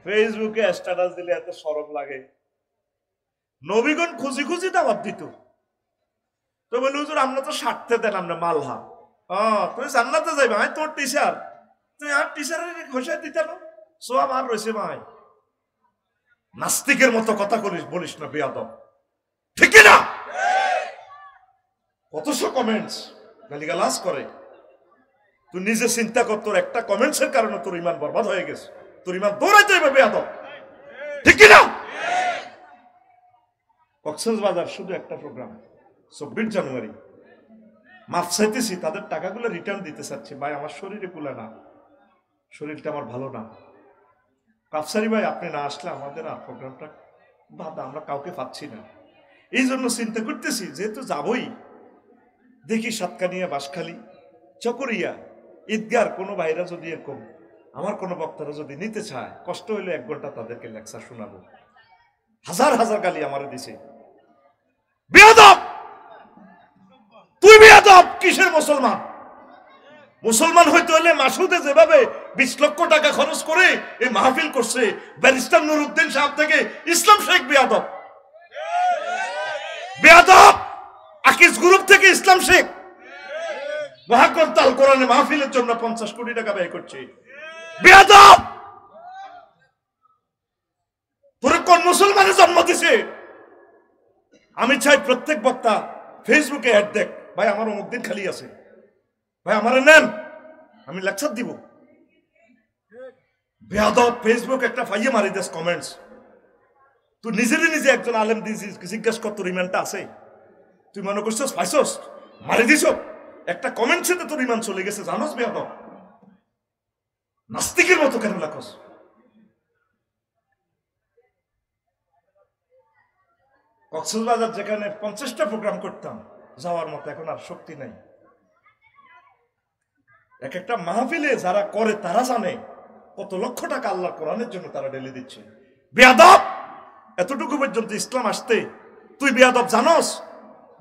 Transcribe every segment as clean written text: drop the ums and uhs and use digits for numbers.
ফেসবুকে স্ট্যাটাস দিলে এত শরম লাগে। নবীগণ খুঁজি খুঁজি দাওয়াত দিত। তো বলি হুজুর আমরা তো স্বার্থে দেন, আমরা মালহা। তুমি জান্নাতে যাইবা, আমি তোর টিচার, তুই আর টিচারের ঘোষায় দিতে না, সোয়াব আর রয়েছে ভাই। নাস্তিকের মতো কথা বলিস না বেয়াদব, ঠিক না? কতশো কমেন্টস গালিগালাজ করে। তুই নিজে চিন্তা কর, তোর একটা কমেন্টসের কারণে তোর ইমান বরবাদ হয়ে গেছে, তোর ইমান দৌড়াইতে হবে বেয়াদব, ঠিক না? কক্সবাজার শুধু একটা প্রোগ্রাম 24 জানুয়ারি, মাফ চাইতেছি, তাদের টাকাগুলো রিটার্ন দিতে চাচ্ছি। ভাই আমার শরীরে কুলা না, শরীরটা আমার ভালো না। কাফসারি ভাই আপনি না আসলে আমাদের আর প্রোগ্রামটা বাদ, আমরা কাউকে পাচ্ছি না। এই জন্য চিন্তা করতেছি, যেহেতু যাবই, দেখি সাতকানিয়া, বাঁশখালী, চকরিয়া, ঈদগার কোনো ভাইরা যদি এরকম আমার কোনো বক্তারা যদি নিতে চায়, কষ্ট হইলে 1 ঘন্টা তাদেরকে লেকচার শোনাবো। হাজার হাজার গালি আমারে দিছে। বেয়াদব, তুই বেয়াদব, কিসের মুসলমান? মুসলমান হইতে হলে মাসুদে যেভাবে 20 লক্ষ টাকা খরচ করে এই মাহফিল করছে, ব্যারিস্টার নুরউদ্দিন সাহেব থেকে ইসলাম শেখ বেয়াদব, বেয়াদব, আকিজ গ্রুপ থেকে ইসলাম শেখ মহাগ্রন্থ আল কোরআনে মাহফিলের জন্য 50 কোটি টাকা ব্যয় করছে। বেয়াদব, তোরে কোন মুসলমানে জন্ম দিছে? আমি চাই প্রত্যেক বক্তা ফেসবুকে অ্যাড দেখ, ভাই আমার অমুক দিন খালি আছে, ভাই আমারে নেন, আমি লেকচার দিব। বেয়াদব, ফেসবুক একটা ফাইয়ে মারি দেস কমেন্টস। তুই নিজে একজন আলেম দিয়েছিস, জিজ্ঞাসা কর তোর ইমানটা আছে? তুই মনে করছিস পাইছস, মারি দিছ একটা কমেন্ট, সাথে তোর ইমান চলে গেছে, জানোস? বেয়াদব, নাস্তিকের মতো কেন লাখস? কক্সবাজার যেখানে 50টা প্রোগ্রাম করতাম, যাওয়ার মতো এখন আর শক্তি নাই। এক একটা মাহফিলে যারা করে তারা জানে কত লক্ষ টাকা আল্লাহর কোরআনের জন্য তারা ঢেলে দিচ্ছে। বেয়াদব, এতটুকু পর্যন্ত ইসলাম আসতে তুই বেয়াদব জানোস?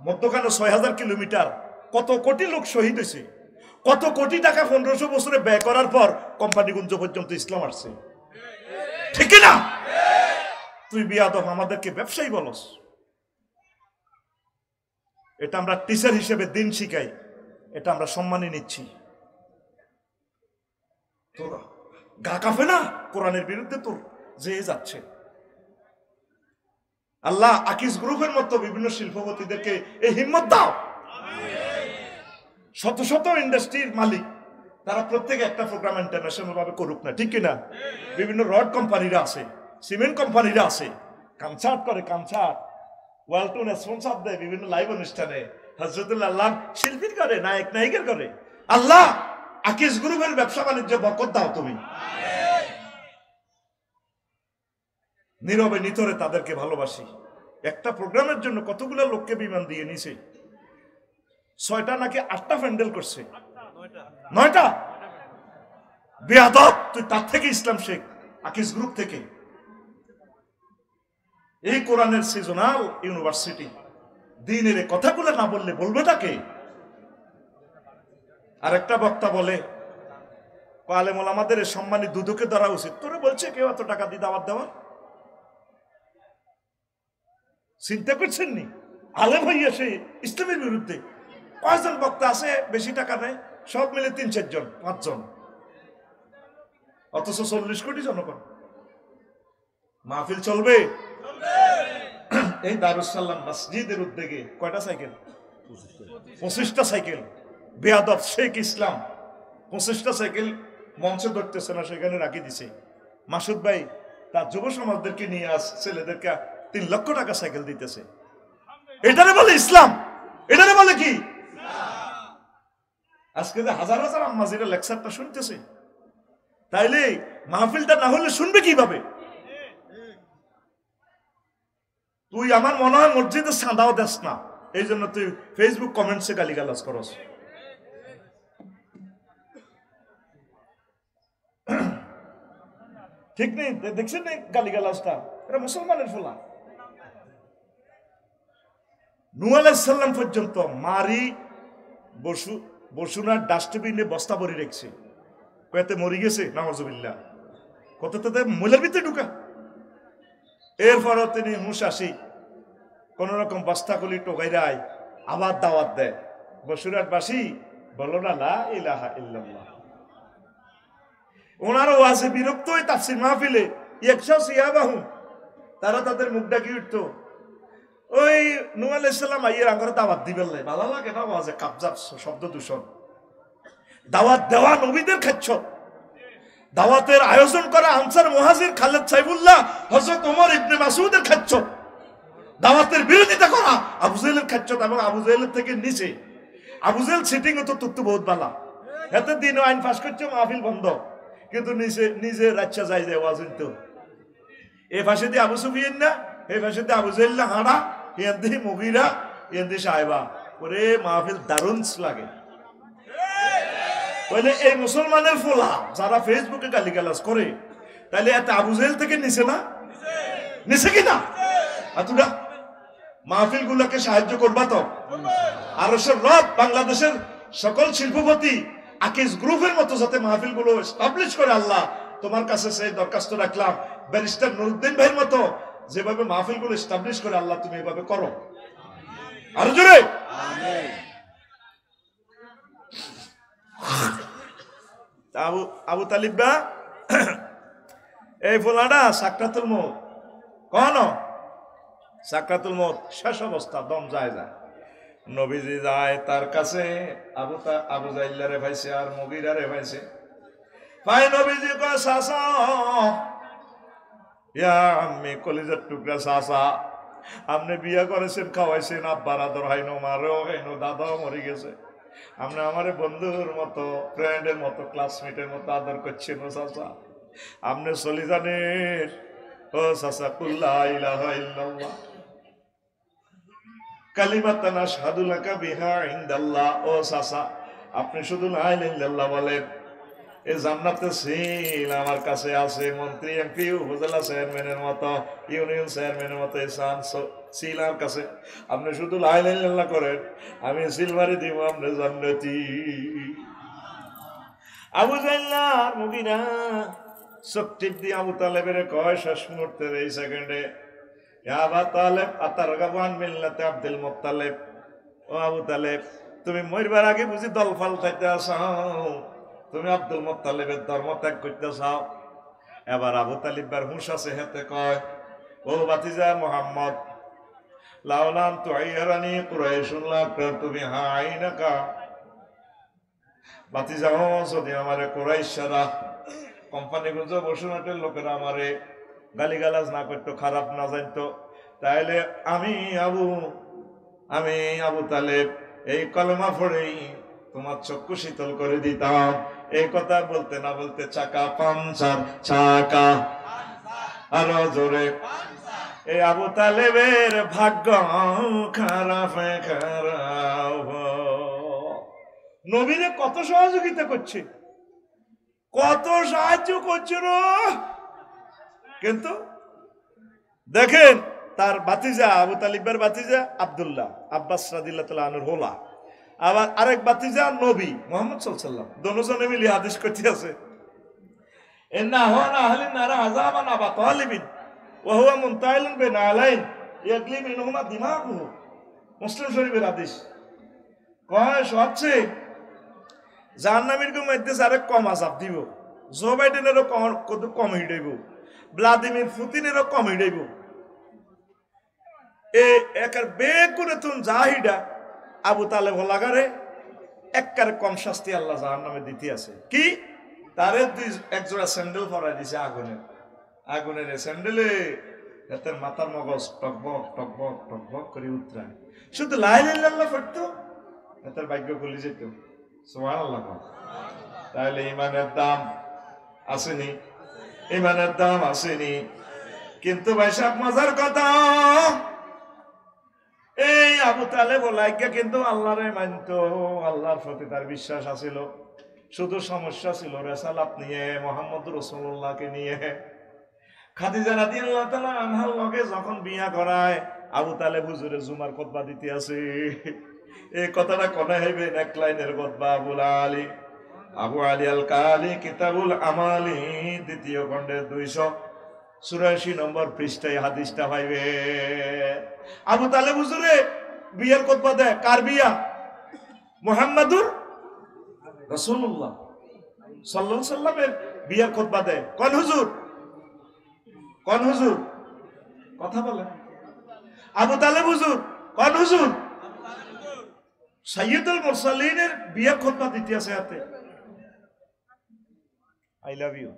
মধ্যখানে 6000 কিলোমিটার, কত কোটি লোক শহীদ হয়েছে, কত কোটি টাকা 1500 বছরে ব্যয় করার পর কোম্পানিগঞ্জ পর্যন্ত ইসলাম আসছে, ঠিক না? তুই বেয়াদব, আমাদেরকে ব্যবসায়ী বলস। এটা আমরা টিচার হিসেবে দিন শিখাই, এটা আমরা সম্মানে নিচ্ছি। তোর গা কাঁপে না কোরআনের বিরুদ্ধে তোর যে যাচ্ছে? আল্লাহ আকিজ গ্রুপের মতো বিভিন্ন শিল্পপতিদেরকে এই হিম্মত দাও। শত শত ইন্ডাস্ট্রির মালিক, তারা প্রত্যেকে একটা প্রোগ্রাম ইন্টারন্যাশনাল ভাবে করুক না, ঠিক কিনা? বিভিন্ন রড কোম্পানিরা আছে, সিমেন্ট কোম্পানিরা আছে, কনসার্ট করে, কনসার্ট ওয়ালটন স্পন্সর দেয় বিভিন্ন লাইভ অনুষ্ঠানে, হযরতুল্লাহ আল্লাহ শিল্পীর করে, নায়ক নায়িকার করে। আল্লাহ আকিজ গ্রুপের ব্যবসা বাণিজ্য বরকত দাও তুমি। নীরবে নিতরে তাদেরকে ভালোবাসি। একটা প্রোগ্রামের জন্য কতগুলো লোককে বিমান দিয়ে নিছে, 6টা নাকি 8টা প্যান্ডেল করছে, 9টা। বেয়াদব, তুই তার থেকে ইসলাম শেখ, আকিজ গ্রুপ থেকে। এই কোরআনের সিজনাল ইউনিভার্সিটি, দিনের কথাগুলো না বললে বলবেটাকে? আর একটা বক্তা বলে আলেম ওলামাদের সম্মানী দুদুকে ধরা উচিত। তোরে বলছে কেউ এত টাকা দিয়ে দাওয়াত দেওয়া? চিন্তা করছেন নি? আলেম হইয়া সে ইসলামের বিরুদ্ধে। কয়জন বক্তা আছে বেশি টাকা নেয়? সব মিলে 3-4 জন, 5 জন, অথচ 40 কোটি জনগণ। মাহফিল চলবে। এই দারুস সালাম মসজিদের উদ্যোগে কয়টা সাইকেল? 25টা সাইকেল। বেয়াদব শেখ ইসলাম 25টা সাইকেল মঞ্চে ধরতেছে না, সেখানে রাখি দিছে। মাসুদ ভাই তার যুব সমাজদেরকে নিয়ে ছেলেদেরকে 3 লক্ষ টাকা সাইকেল দিতেছে। এটারে বলে ইসলাম? এটারে বলে কি? আজকে যে হাজার হাজার আম্মাজিরা লেকচারটা শুনতেছে, তাইলে মাহফিলটা না হলে শুনবে কিভাবে? তুই আমার মনে হয় মসজিদে চাঁদাও দেস না, এই জন্য তুই ফেসবুক কমেন্টসে গালিগালাজ করস। ঠিক নেই? দেখছেন গালিগালাজটা? এটা মুসলমানের ফোলা। নূহ আলাইহিস সালাম পর্যন্ত মারি বসুনার ডাস্টবিনে বস্তা ভরে রেখেছে, কয়েতে মরি গেছে নাউজুবিল্লাহ। কত তাদের মূলের ভিতরে ঢুকা। এরপরও তিনি হুঁশ আসি কোন রকম বস্তাগুলি টোকাইরাই আবার দাওয়াত দেয়, বসুরহাটবাসী বলো না লা ইলাহা ইল্লাল্লাহ। ওনারও ওয়াজে বিরক্ত হয়ে তাফসীর মাহফিলে ইয়াকশা সিয়াবাহুম, তারা তাদের মুখ ডাকি উঠতো, ওই নূহ আলাইহিস সালাম আইয়ের আঙ্গরে দাওয়াত দিবেন লাই, ভালো লাগে না ওয়াজে কাবজাব শব্দ দূষণ। দাওয়াত দেওয়া নবীদের খাচ্ছ, দাওয়াতের আয়োজন করা আনসার মুহাজির খালেদ সাইফুল্লাহ হযরত ওমর ইবনে মাসউদের খাচ্ছ, দাওয়াতের বিরোধিতা করা আবু জাহেলের খাচ্ছ। এবং আবু জাহেলের থেকে নিচে আবু জাহেল সিটিং তো তুত্তু বহুত বালা, এত দিন আইন পাস করছে মাহফিল বন্ধ, কিন্তু নিচে নিজে রাচ্চা যায় যায় ওয়াজ হইতো। এই পাশে দিয়ে আবু সুফিয়ান না, এই পাশে দিয়ে আবু জাহেল না হাঁড়া, ইয়ান দিয়ে মুগিরা, ইয়ান দিয়ে সাহেবা, ওরে মাহফিল দারুণ লাগে। তাহলে এই মুসলমানের ফোলা যারা ফেসবুকে গালিগালাজ করে, তাহলে এত আবু জাহেল থেকে নিচে না, নিচে কিনা আতুরা মাহফিল গুলোকে সাহায্য করবা তো। আরশের রব বাংলাদেশের সকল শিল্পপতি আকিজ গ্রুপের মতো যাতে মাহফিল গুলো এস্টাবলিশ করে, আল্লাহ তোমার কাছে সেই দরখাস্ত রাখলাম। ব্যারিস্টার নুরুদ্দিন ভাইয়ের মতো যেভাবে মাহফিল গুলো এস্টাবলিশ করে, আল্লাহ তুমি এভাবে করো। আর জোরে আবু তালিব বা এই ফোলাটা সাকরাতুল মউত, কোন সাকরাতুল মউত শেষ অবস্থা, দম যায় যায়, নবীজি যায় তার কাছে, আবু জাইল্লারে ভাইছে আর মুগিরারে ভাইছে। ভাই নবীজি কয় চাচা, ইয়া আম্মি কলিজার টুকরা চাচা, আপনি বিয়া করেছেন, খাওয়াইছেন, আব্বার আদর হাইনো, মারও হাইনো, দাদাও মরে গেছে, আপনি আমার বন্ধুর মতো, ফ্রেন্ডের মতো, ক্লাসমেটের মতো আদর করছেন। ও চাচা আপনি চলে জানেন, ও চাচা কুল্লা ইলাহা ইল্লাল্লাহ কালিমাতান আশহাদু লাকা বিহা ইনদাল্লাহ। ও চাচা আপনি শুধু লা ইলাহা ইল্লাল্লাহ বলেন, এই জান্নাতে সিল আমার কাছে আছে, মন্ত্রী এমপি উপজেলা চেয়ারম্যানের মতো, ইউনিয়ন চেয়ারম্যানের মতো সিল আমার কাছে, আপনি শুধু লা ইলাহা ইল্লাল্লাহ করেন, আমি সিলভারি দিব আপনি জান্নাতি। আবু জাইল্লা মুগিরা চোখ টিপ দিয়ে আবু তালেবের কয় শেষ মুহূর্তের এই সেকেন্ডে, আবু তালেব আতারগাবু আন মিল্লাতে আব্দুল মুত্তালিব। ও আবু তালেব তুমি মরবার আগে বুঝি দল পাল্টাইতে চাও, তুমি আব্দুল মুত্তালিবের ধর্ম ত্যাগ করতে চাও। এবার আবু তালিবার হুঁশ আছে, হেতে কয়, ও ভাতিজা মুহাম্মদ, লাউলান তুআইরানি কুরাইশুন লাকারতু বিহা আইনাকা। ভাতিজা যদি আমারে কুরাইশরা কোম্পানিগঞ্জ বসুরহাটের লোকেরা আমারে গালিগালাজ না করতো, খারাপ না জানতো, তাহলে আমি আবু তালেব এই কলমা পড়েই তোমার চক্ষু শীতল করে দিতাম। এই কথা বলতে না বলতে চাকা পাঞ্চার, চাকা আরো জোরে। এই আবু তালেবের ভাগ্য খারাপ খারাপ, নবীরে কত সহযোগিতা করছে, কত সাহায্য করছে, কিন্তু দেখেন তার ভাতিজা আবু তালিবের ভাতিজা আব্দুল্লাহ আব্বাস রাদিয়াল্লাহু তাআলা আনহুর হোলা, আবার আরেক ভাতিজা নবী মুহাম্মদ সাল্লাল্লাহু আলাইহি ওয়াসাল্লাম, দুজনে মিলে হাদিস করতে আছে, ইন্না হুনা আহলিন নারা আযাবান আবা তালিবিন ওয়া হুয়া মুনতাইলুন বিন আলাইন ইয়াগলি মিনহুমা দিমাগুহু। মুসলিম শরীফের হাদিস কয় সবচেয়ে জাহান্নামীর মধ্যে যারা কম আযাব দিব, জো বাইডেনেরও কম হিড়াইব, ভ্লাদিমির পুতিনেরও কম হিড়াইব, একার বেগুনে তুন জাহিডা আবু তালেব লাগারে একবার কম শাস্তি আল্লাহ জাহান্নামে দিতে আছে। কি তারে একজোড়া স্যান্ডেল পরাই দিছে, আগুনের স্যান্ডেলে এতে মাথার মগজ টকবক টকবক টকবক করে উতরায়, শুধু লা ইলাহা ইল্লাল্লাহ পড়তো, এটার ভাগ্য খুলে যেত। সুবহানাল্লাহ। তাহলে ইমানের দাম আসেনি, ইমানের দাম আসেনি। কিন্তু ভাই সাহেব মজার কথা, এই আবু তালেব লাইগা কিন্তু আল্লাহরে মানতো, আল্লাহর প্রতি তার বিশ্বাস আছিল, শুধু সমস্যা ছিল রেসালাত নিয়ে, মুহাম্মদ রাসূলুল্লাহকে নিয়ে। খাদিজা রাদিয়াল্লাহু তাআলা আনহার লগে যখন বিয়া করায়, আবু তালেব হুজুরে জুমার খুতবা দিতে আছে, এই কথাটা কোনে হইবে এক লাইনের খুতবা, আবুল আলী আবু আলী আল কালি কিতাবুল আমালি দ্বিতীয় খণ্ডের 284 নম্বর পৃষ্ঠায় হাদিসটা পাইবে। আবু তালেব হুজুরে বিয়ের খুতবা দেয়, কার বিয়া? মুহাম্মাদুর রাসূলুল্লাহ সাল্লাল্লাহু আলাইহি সাল্লামের বিয়ের খুতবা দেয়। কোন হুজুর? কোন হুজুর? কথা বলেন। আবু তালেব হুজুর। কোন হুজুর? সাইয়্যিদুল মুরসালিনের বিয়ের খুতবা দিতে আছে হাতে। আই লাভ ইউ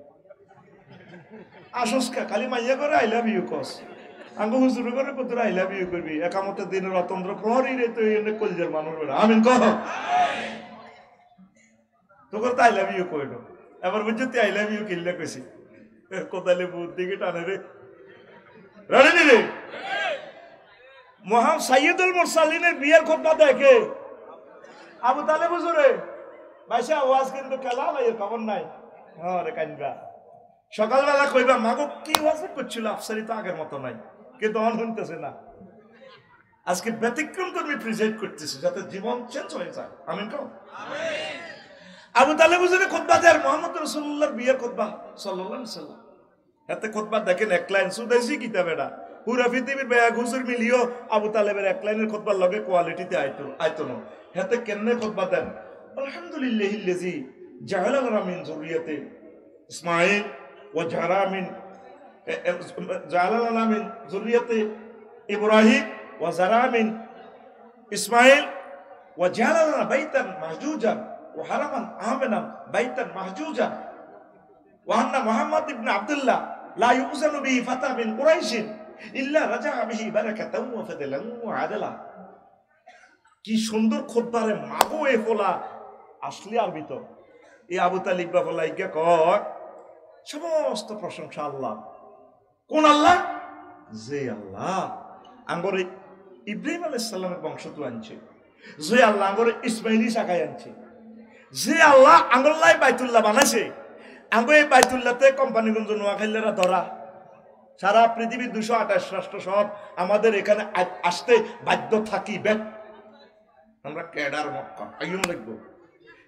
আসস্কা খালি মাইয়া করে আই লাভ ইউ কস আঙ্গ হুজুর করে কত আই লাভ ইউ করবি একামতের দিনের অতন্ত্র প্রহরী রে তো এনে কলজের মানুষ বলে আমিন কহ তো করতে আই লাভ ইউ কইলো এবার বুঝছো তুই আই লাভ ইউ কিল্লে কইছি কোদালে বুদ্ধ দিকে টানে রে রানি রে মোহাম্মদ সাইয়্যিদুল মুরসালিনের বিয়ের খুতবা দেখে আবু তালেব হুজুরে ভাইসা ওয়াজ কিন্তু কেলা ভাই খবর নাই হ্যাঁ রে কাইনবা সকালবেলা কইবা মাগো কি ওয়াজ করছিল আফসারি তো আগের মতো নাই কিন্তু অন হইতেছে না আজকে ব্যতিক্রম কর্মী প্রেজেন্ট করতেছে যাতে জীবন চেঞ্জ হয়ে যায় আমিন কও আমিন আবু তালেব হুজুরে খুতবা দেয় মুহাম্মদ রাসূলুল্লাহর বিয়ের খুতবা সাল্লাল্লাহু আলাইহি সাল্লাম এতে খুতবা দেখেন এক লাইন সুদাইছি কিতাবেডা পুরা পৃথিবীর বেয়া হুজুর মিলিও আবু তালেবের এক লাইনের খুতবার লগে কোয়ালিটিতে আইতো না হেতে কেমনে খুতবা দেন আলহামদুলিল্লাহিল্লাযী জাআলা লানা মিন যুররিয়াতি ইসমাঈল ওয়া জাআলা লানা মিন যুররিয়াতি ইব্রাহিম ওয়া যারা মিন ইসমাঈল ওয়া জাআলা লানা বাইতান মাহজুজান ওয়া হারামান আমিনান বাইতান মাহজুজান ওয়া আন্না মুহাম্মদ ইবনে আব্দুল্লাহ লা ইউযানু বিহি ফাতা মিন কুরাইশিন ইল্লা রাজা'a বিহি বারাকাতান ওয়া ফাদলান ওয়া আদলা কি সুন্দর খুতবারে মাগো এ ফলা আসলে আরবি তো এই আবু তালিব বা ফলা ইগা কয় সমস্ত প্রশংসা আল্লাহ কোন আল্লাহ যে আল্লাহ আঙ্গরে ইব্রাহিম আলাইহিস সালামের বংশ তো আনছে যে আল্লাহ আঙ্গরে ইসমাইলি শাখায় আনছে যে আল্লাহ আঙ্গল্লাই বাইতুল্লাহ বানাইছে আঙ্গ এই বাইতুল্লাহতে কোম্পানিগঞ্জ নোয়াখালীরা ধরা সারা পৃথিবীর 228 রাষ্ট্র সব আমাদের এখানে আসতে বাধ্য থাকিবে আমরা কেডার মক্কা আইয়ুম লিখবো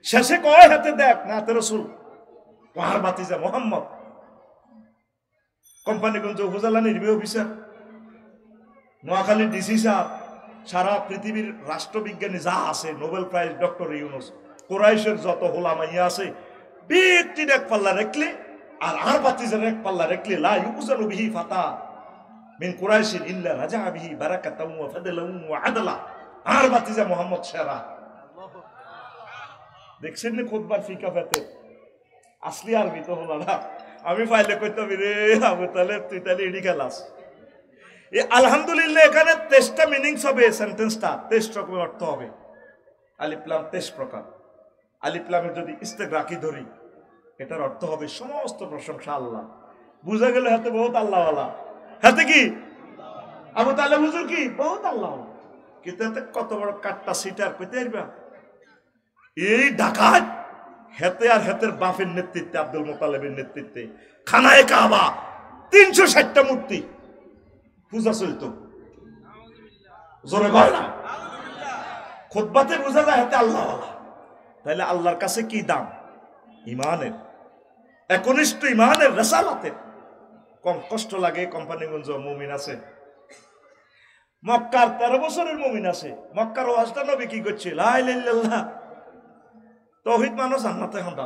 শেষে কয় হাতে দেখ না তে রাসূল ওয়ার বাতিজা মুহাম্মদ কোম্পানিগঞ্জ উপজেলা নির্বাহী অফিসার নোয়াখালী ডিসি সাহেব সারা পৃথিবীর রাষ্ট্রবিজ্ঞানী যা আছে নোবেল প্রাইজ ডক্টর ইউনুস কুরাইশের যত হোলামাইয়া আছে ব্যক্তির এক পাল্লা রাখলে আর বাতিজার এক পাল্লা রাখলে লা ইউযানু বিহি ফাতা মিন কুরাইশিন ইল্লা রাজা'a বিহি বারাকাতান ওয়া ফাদলান ওয়া আদলা আর বাতিজা মুহাম্মদ সেরা দেখছেন না খুতবার ফিকা ফাতে আসলি আরবি তো হলো না আমি ফাইলে কইতাম রে আবু তালেব তুই তাহলে এডি খেলাস এই আলহামদুলিল্লাহ এখানে 23টা মিনিংস হবে সেন্টেন্সটা 23 রকমের অর্থ হবে আলিফ লাম 23 প্রকার আলিফ লামের যদি ইস্তেগরাকি ধরি এটার অর্থ হবে সমস্ত প্রশংসা আল্লাহ বুঝা গেল হাতে বহুত আল্লাহ ওয়ালা হাতে কি আবু তালেব হুজুর কি বহুত আল্লাহ ওয়ালা কিন্তু হাতে কত বড় কাটটা সিটার কইতে পারবা এই ডাকাত হেতে আর হেতের বাপের নেতৃত্বে আব্দুল মুতালিবের নেতৃত্বে খানায়ে কাবা 360টা মূর্তি পূজা চলতো জোরে কয় না খুতবাতে বোঝা যায় হাতে আল্লাহ ওয়ালা তাহলে আল্লাহর কাছে কি দাম ইমানের একনিষ্ঠ ইমানের রিসালাতের কম কষ্ট লাগে কোম্পানিগঞ্জ মুমিন আছে মক্কার 13 বছরের মুমিন আছে মক্কার ওয়াজটা নবী কি করছে লা ইলাহা ইল্লাল্লাহ তাওহীদ মানুষ জান্নাতে হন্দা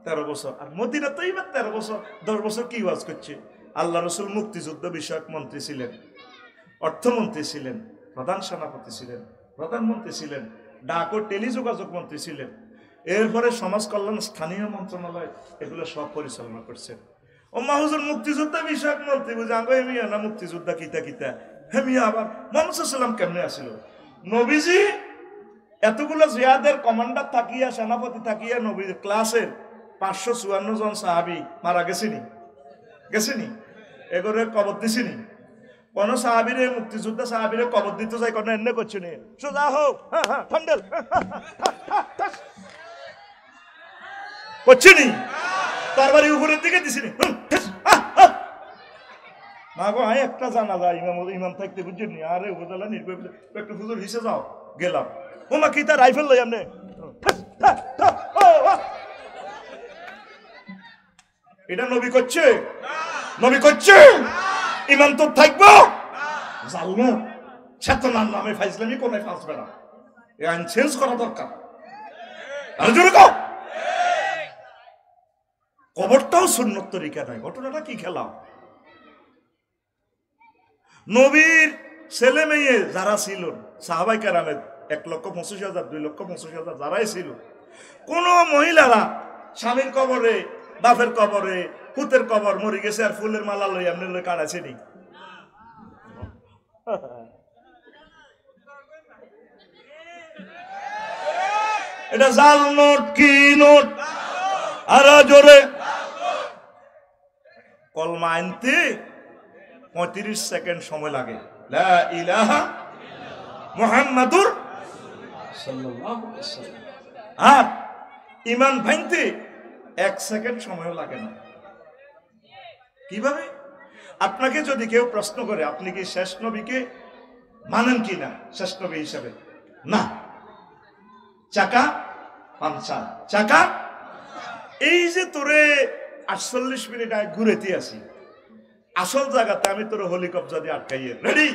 13 বছর আর মদিনাতে এবার 13 বছর 10 বছর কি ওয়াজ করছে আল্লাহ রাসূল মুক্তিযুদ্ধ বিষয়ক মন্ত্রী ছিলেন অর্থমন্ত্রী ছিলেন প্রধান সেনাপতি ছিলেন প্রধানমন্ত্রী ছিলেন ডাক ও টেলিযোগাযোগ মন্ত্রী ছিলেন এরপরে সমাজ কল্যাণ স্থানীয় মন্ত্রণালয় এগুলো সব পরিচালনা করছেন ও মাহুজুর মুক্তিযোদ্ধা বিষয়ক মন্ত্রী বুঝে আঙ্গ হেমিয়া না মুক্তিযোদ্ধা কিতা কিতা হেমিয়া আবার মুহাম্মদ সাল্লাল্লাহু আলাইহি ওয়াসাল্লাম কেমনে আসিল নবীজি এতগুলো জিয়াদের কমান্ডার থাকিয়া সেনাপতি থাকিয়া নবীর ক্লাসের 554 জন সাহাবী মারা গেছেনি এগরে কবর দিছিনি কোন সাহাবীরে মুক্তিযোদ্ধা সাহাবীরে কবর দিতে যায় কোন এনে করছেনি সোজা হোক হ্যাঁ ঠান্ডেল করছেনি তারবারে উপরের দিকে দিছিনি মাগো আয় একটা জানা যায় ইমাম থাকতে বুঝছেনি আরে উপজেলা নির্বাহী একটু হুজুর হিসে যাও গেলাম ওমা কি তার রাইফেল লই আমনে এটা নবী করছে? নবী করছে? ইমান তো থাকবো। জানো চেতনার নামে ফাইজলামি কোনে ফাঁসবে না, এই আইন চেঞ্জ করা দরকার। আর জোরে কও। কবরটাও সুন্নত তরিকা নাই। ঘটনাটা কি খেলাম? নবীর ছেলে মেয়ে যারা ছিল সাহাবাই কেরামের 1,25,000 2,25,000 যারাই ছিল, কোন মহিলারা স্বামীর কবরে, বাপের কবরে, পুতের কবর মরে গেছে আর ফুলের মালা লই এমনি লই কাটাছেনি। এটা জাল নোট কি নোট? আর জোরে কলমা আনতে 35 সেকেন্ড সময় লাগে। লা ইলাহা মুহাম্মাদুর সাল্লাল্লাহু আলাইহি ওয়াসাল্লাম। আর ঈমান ভাঙতে 1 সেকেন্ড সময় লাগে না। কিভাবে? আপনাকে যদি কেউ প্রশ্ন করে আপনি কি শেষ নবীকে মানেন কিনা শেষ নবী হিসেবে? না। চাকা পাঞ্চার, চাকা। এই যে তোরে 48 মিনিট আগে ঘুরেতে আসি, আসল জায়গাতে আমি তোর হেলিকপ্টার দিয়ে আটকাইয়ে রেডি,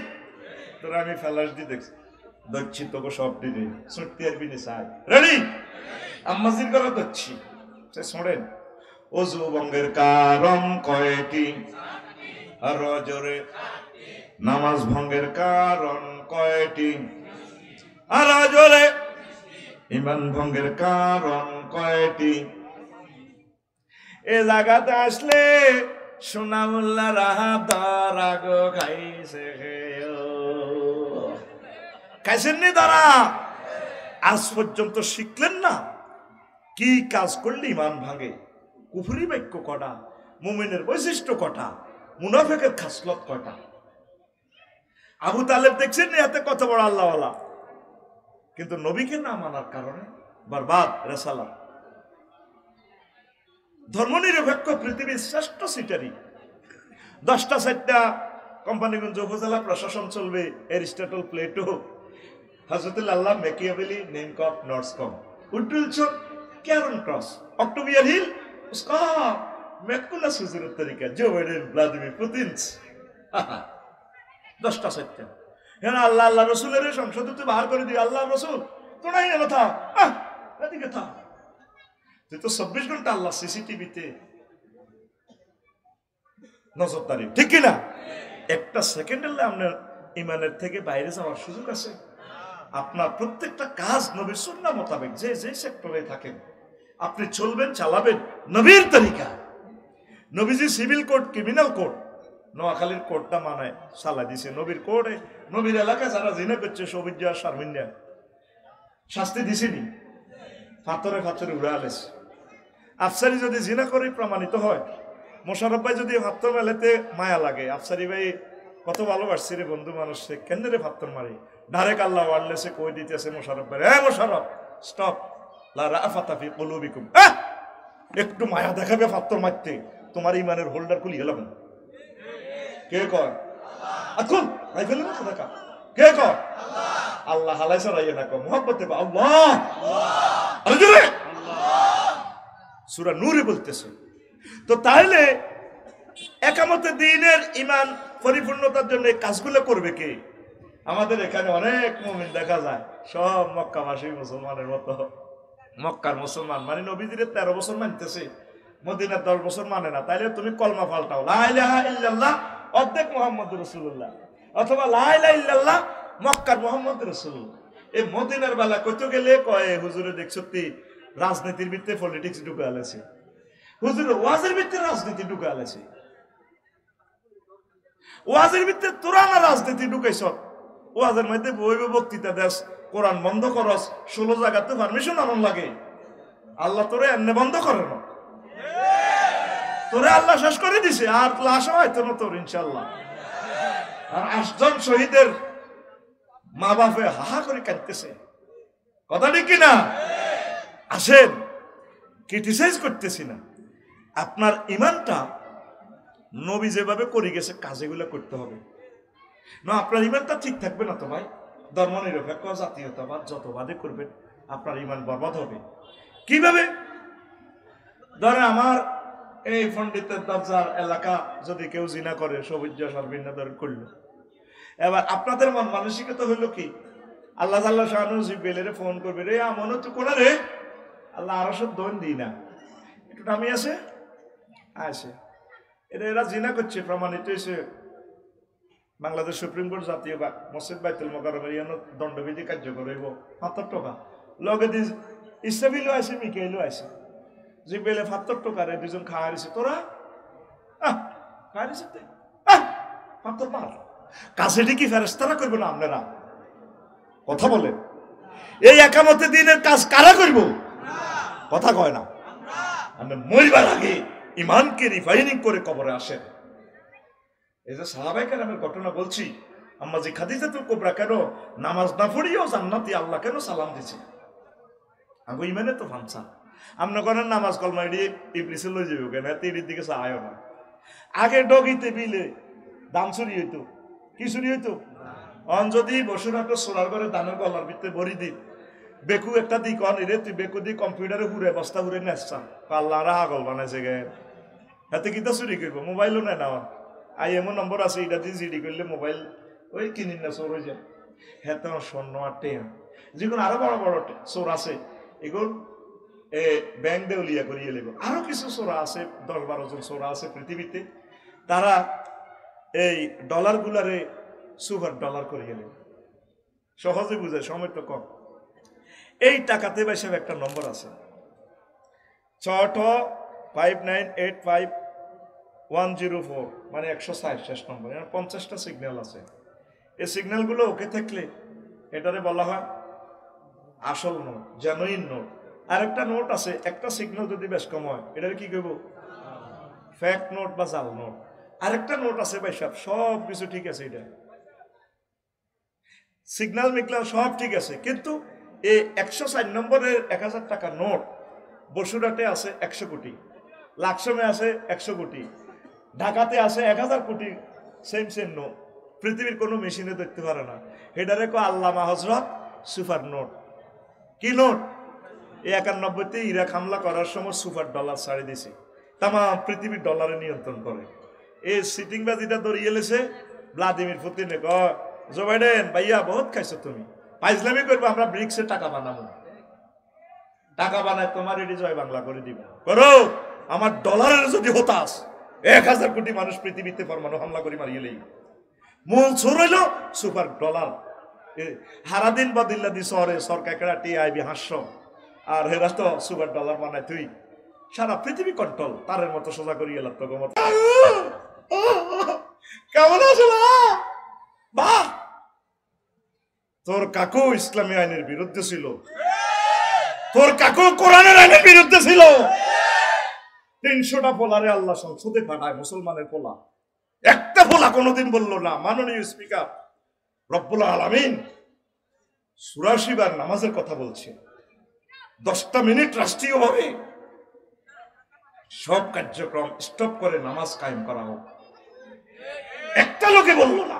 তোরা আমি ফ্ল্যাশ দিয়ে দেখছি দচ্ছি তোকে সব দিনে ছুটতে আসবি না চাই রেডি, আম্মাজির করে দচ্ছি। সে শোনেন, অজু ভঙ্গের কারণ কয়টি? আর জোরে নামাজ ভঙ্গের কারণ কয়টি? আর জোরে ঈমান ভঙ্গের কারণ কয়টি? এ জায়গাতে আসলে সোনামুল্লা রাহা দারাগ খাইছে, খাইছেন নি তারা? আজ পর্যন্ত শিখলেন না কি কাজ করলে ঈমান ভাঙে, কুফরি বাক্য কটা, মুমিনের বৈশিষ্ট্য কটা, মুনাফিকের খাসলত কটা। আবু তালেব দেখছেন নি এতে কত বড় আল্লাহওয়ালা, কিন্তু নবীকে না মানার কারণে বরবাদ রেসালা। ধর্মনিরপেক্ষ পৃথিবীর শ্রেষ্ঠ সিটারি 10টা 4টা কোম্পানিগঞ্জ উপজেলা প্রশাসন চলবে, এরিস্টটল, প্লেটো, হযরতুল আল্লাহ, মেকিয়াভেলি, নেমকপ, নর্সকম, উড্রিলসন, ক্যারন ক্রস, অক্টোবিয়ার হিল, उसका मैकुला सुजुर तरीका, जो बाइडेन, व्लादिमिर पुतिन। 10টা 4টা হ্যাঁ আল্লাহ আল্লাহ রসুলের সংসদ তুই বাহার করে দিই, আল্লাহ রসুল তো নাই না থা, এদিকে থা, তুই তো 24 ঘন্টা আল্লাহ সিসিটিভিতে নজরদারি, ঠিক কিনা? একটা সেকেন্ডের আপনার ইমানের থেকে বাইরে যাওয়ার সুযোগ আছে? আপনার প্রত্যেকটা কাজ নবীর সুন্নাহ মোতাবেক যে যে সেক্টরে থাকেন আপনি চলবেন, চালাবেন নবীর তরিকা। নবীজি সিভিল কোড, ক্রিমিনাল কোড, নোয়াখালীর কোডটা মানায় সালা দিছে নবীর কোডে। নবীর এলাকায় যারা জিনা করছে সৌবিজ্জা শারমিন্দা শাস্তি দিছেনি, ফাতরে ফাতরে উড়ে আলেছে। আফসারি যদি জিনা করে প্রমাণিত হয়, মোশারফ ভাই যদি ফাত্তর মেলেতে মায়া লাগে, আফসারি ভাই কত ভালোবাসছি রে বন্ধু মানুষ, সে কেন রে ফাত্তর মারি, ডাইরেক্ট আল্লাহ ওয়ারলেসে কই দিতেছে মোশারফ ভাই, হ্যাঁ মোশারফ স্টপ, লা রাফাতা ফি কুলুবিকুম, একটু মায়া দেখাবে ফাত্তর মারতে, তোমার ইমানের হোল্ডার খুলি গেলাম। কে কয়? আকুল ভাই ফেলে না দেখা, কে কয়? আল্লাহ হালাই সরাইয়ে না কয় মুহাব্বতে আল্লাহ, আল্লাহ সূরা নূরে বলতেছে। তো তাহলে একামতে দ্বীনের ঈমান পরিপূর্ণতার জন্য এই কাজগুলো করবে কে? আমাদের এখানে অনেক মুমিন দেখা যায় সব মক্কাবাসী মুসলমানের মতো, মক্কার মুসলমান মানে নবীজির 13 বছর মানতেছে, মদিনার 10 বছর মানে না। তাইলে তুমি কলমা পাল্টাও, লা ইলাহা ইল্লাল্লাহ অর্ধেক মুহাম্মদুর রাসূলুল্লাহ, অথবা লা ইলাহা ইল্লাল্লাহ মক্কার মুহাম্মদুর রাসূলুল্লাহ। এই মদিনার বেলা কইতে গেলে কয় হুজুরে দেখছতি রাজনীতির ভিতরে পলিটিক্স ঢুকে আলেছে, হুজুর ওয়াজের ভিতরে রাজনীতি ঢুকে আলেছে, ওয়াজের ভিতরে তোরা না রাজনীতি ঢুকাইছ, ওয়াজের মধ্যে বইবে বক্তৃতা দেশ, কোরআন বন্ধ করস, 16 জায়গাতে পারমিশন আনন লাগে, আল্লাহ তোরে এমনি বন্ধ করে না, তোরে আল্লাহ শেষ করে দিছে, আর লাশ হয়তো না তোর ইনশাল্লাহ। আর 8 জন শহীদের মা বাপে হাহা করে কাঁদতেছে, কথা ঠিক কিনা? আসেন, ক্রিটিসাইজ করতেছি না, আপনার ইমানটা নবী যেভাবে করে গেছে কাজেগুলো করতে হবে না, আপনার ইমানটা ঠিক থাকবে না তো ভাই। ধর্মনিরপেক্ষ জাতীয়তাবাদ যতবাদে করবেন আপনার ইমান বরবাদ হবে। কিভাবে? ধরে আমার এই পণ্ডিতের দরজার এলাকা যদি কেউ জিনা করে সবুজ সর্বিন্নদর করলো। এবার আপনাদের মন মানসিকতা হইলো কি, আল্লাহ আল্লাহ শাহানু জিব্রাইলের ফোন করবে, রে আমনো তো কোনা রে, আল্লাহ আরো সব দন দিই না, একটু নামি আছে আসে। এরা জিনা করছে, প্রমাণিত হয়েছে বাংলাদেশ সুপ্রিম কোর্ট জাতীয় মসজিদ বাইতুল মোকাররমের দণ্ডবিধি কার্যকর হইব ৭৫ টাকা লগে দি ইসরাফিলও আছে, মিকাইলও আছে, জিব্রাইলে ৭৫ টাকারে দুজন খাওয়া দিছে, তোরা খাওয়া দিছে ৭৫ মার কাছেটি কি ফেরেশতারা করবো না আপনারা? কথা বলেন, এই একামতে দিনের কাজ কারা করব? কথা কয় না। আমরা মরিবার আগে ইমানকে রিফাইনিং করে কবরে আসেন। এই যে সাহাবায়ে কেরামের ঘটনা বলছি, আম্মা জি খাদিজাতুল কুবরা কেন নামাজ না পড়িও জান্নাতি আল্লাহ কেন সালাম দিছে? আগো ইমানে তো ফানসা, আমরা করেন নামাজ কলমা দিয়ে ইবলিসে লই যাবে কেন, তিরির দিকে চায়ও না। আগে ডগিতে বিলে দাম চুরি হইতো, কি চুরি হইতো? অন যদি বসুর একটা সোনার ঘরে দানের গলার ভিতরে ভরি দিন, বেকু একটা দিক অন রে, তুই বেকু দিয়ে কম্পিউটারে হুড়ে বস্তা হুড়ে নেসা, আল্লাহরা আগল বানাইছে গে, হাতে কিতা চুরি করবো? মোবাইলও নেয় না, IMO নম্বর আছে, এটা দিয়ে জিডি করলে মোবাইল ওই কিনিন না চোর হয়ে যায়। হ্যাঁ তো স্বর্ণ আর টেন যেগুলো আরো বড় বড় চোর আছে, এগুলো ব্যাংক দেউলিয়া করিয়ে লেব। আরো কিছু চোরা আছে, ১০-১২ জন চোরা আছে পৃথিবীতে, তারা এই ডলার গুলারে সুপার ডলার করিয়ে নেবে, সহজে বুঝায়, সময় তো কম। এই টাকাতে বাইসব একটা নম্বর আছে 65985 মানে 160 শেষ নম্বর, 50টা সিগন্যাল আছে। এই সিগন্যালগুলো ওকে থাকলে এটারে বলা হয় আসল নোট, জেনুইন নোট। আর একটা নোট আছে, একটা সিগন্যাল যদি বেশ কম হয় এটারে কি করবো? ফেক নোট বা জাল নোট। আরেকটা নোট আছে ভাই সাহেব, সব কিছু ঠিক আছে, এটা সিগন্যাল মিগনাল সব ঠিক আছে, কিন্তু এই 104 নম্বরের 1000 টাকা নোট বসুরাটে আছে 100 কোটি, লাকসমে আছে 100 কোটি, ঢাকাতে আছে 1000 কোটি, সেম সেম নোট, পৃথিবীর কোনো মেশিনে দেখতে পারে না। হেডারে কো আল্লামা হজরত সুপার নোট। কি নোট? এই 91তে ইরাক হামলা করার সময় সুপার ডলার ছাড়ি দিছে, তাম পৃথিবীর ডলারে নিয়ন্ত্রণ করে। এই সিটিংবাজিটা দৌড়িয়ে এলেছে ভ্লাদিমির পুতিনে, ক জো বাইডেন ভাইয়া বহুত খাইছো তুমি, ফাইজলামি করবো, আমরা ব্রিক্সে টাকা বানাবো, টাকা বানায় তোমার এটি জয় বাংলা করে দিব, করো আমার ডলারের যদি হতাস 1000 কোটি মানুষ পৃথিবীতে পরমাণু হামলা করে মারিয়েলেই মূল ছোর হইল সুপার ডলার। হারাদিন বদিল্লা দি শহরে সরকার কেড়া টিআইবি হাস্য, আর হেরা তো সুপার ডলার বানায়, তুই সারা পৃথিবী কন্ট্রোল, তারের মতো সোজা করিয়ে লাগতো। কেমন আছে বাহ? তোর কাকু ইসলামী আইনের বিরুদ্ধে ছিল, তোর কাকু কোরআনের আইনের বিরুদ্ধে ছিল। 300টা পোলারে আল্লাহ সংসদে পাঠায়, মুসলমানের পোলা, একটা পোলা কোনোদিন বললো না মাননীয় স্পিকার রব্বুল আলামিন ৮৪ বার নামাজের কথা বলছে, 10টা মিনিট রাষ্ট্রীয়ভাবে সব কার্যক্রম স্টপ করে নামাজ কায়েম করা হোক। একটা লোকে বলল না।